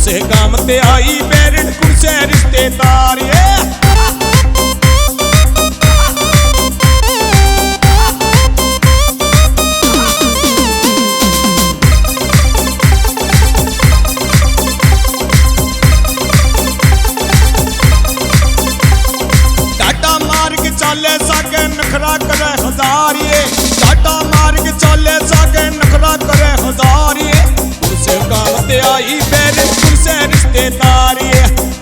कुर्से काम ते आई बैरन कुर्से रिश्तेदार टाटा मार्ग चाले सागे नखरा करे हजार टाटा मार्ग चाले सागे नखरा करे हजार कुर्से काम ते आई बैरन कुर्से रिश्तेदार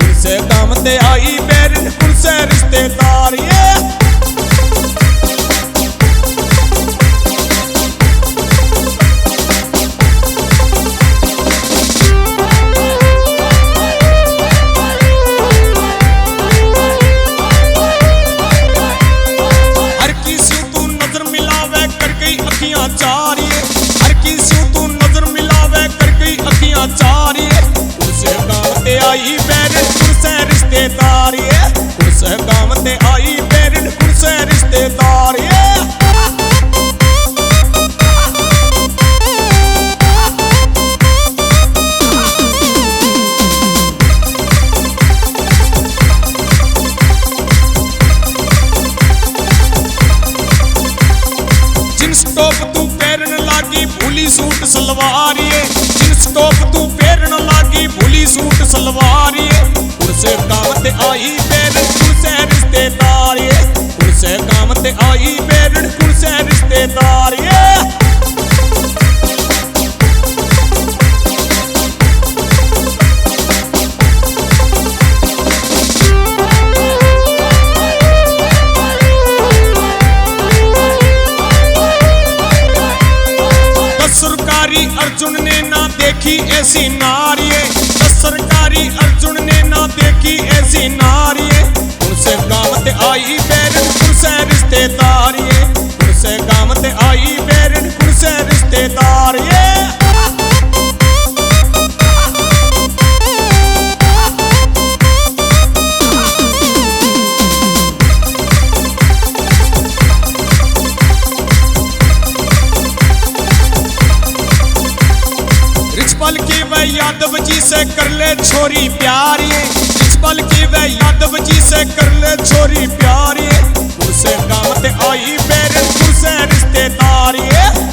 कुर्से काम ते आई बैरन कुर्से रिश्तेदार हर किसी तू नजर मिलावे कर गई अखियां चार हर किसी तू नजर मिलावे कर गई अखियां चार कुर्से काम ते आई बैरन कुर्से रिश्तेदार कुर्से काम ते आई बैरन कुर्से रिश्तेदार जींस टॉप तू पहनन लागी भूली सूट सलवार जींस टॉप तू पहनन लागी भूली सूट सलवार कुर्से काम ते आई बैरन कुर्से रिश्तेदार कुर्से काम ते आई बैरन कुर्से रिश्तेदार सरकारी अर्जुन ने ना देखी ऐसी नारी सरकारी अर्जुन ने ना देखी ऐसी नारी कुर्से काम ते आई बैरन कुर्से रिश्तेदार कुर्से काम ते आई बैरन कुर्से रिश्तेदार रिचपल की वह यादव जी से कर ले छोरी प्यार रिचपल की वह यादव जी से कर ले छोरी प्यार कुर्से काम ते आई बैरन कुर्से रिश्तेदार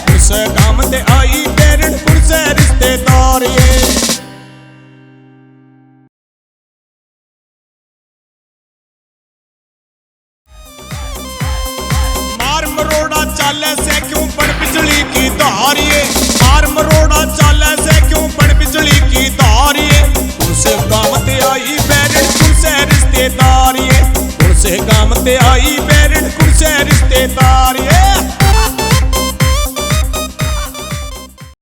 कुर्से काम ते आई बैरन कुर्से रिश्तेदार मार मरोड़ा चाले से क्यों बड़ बिजली की धार मार मरोड़ा चाले से क्यों बड़ बिजली की धार कुर्से काम ते आई बैरन कुर्से रिश्तेदार कुर्से काम ते आई बैरन कुर्से रिश्तेदार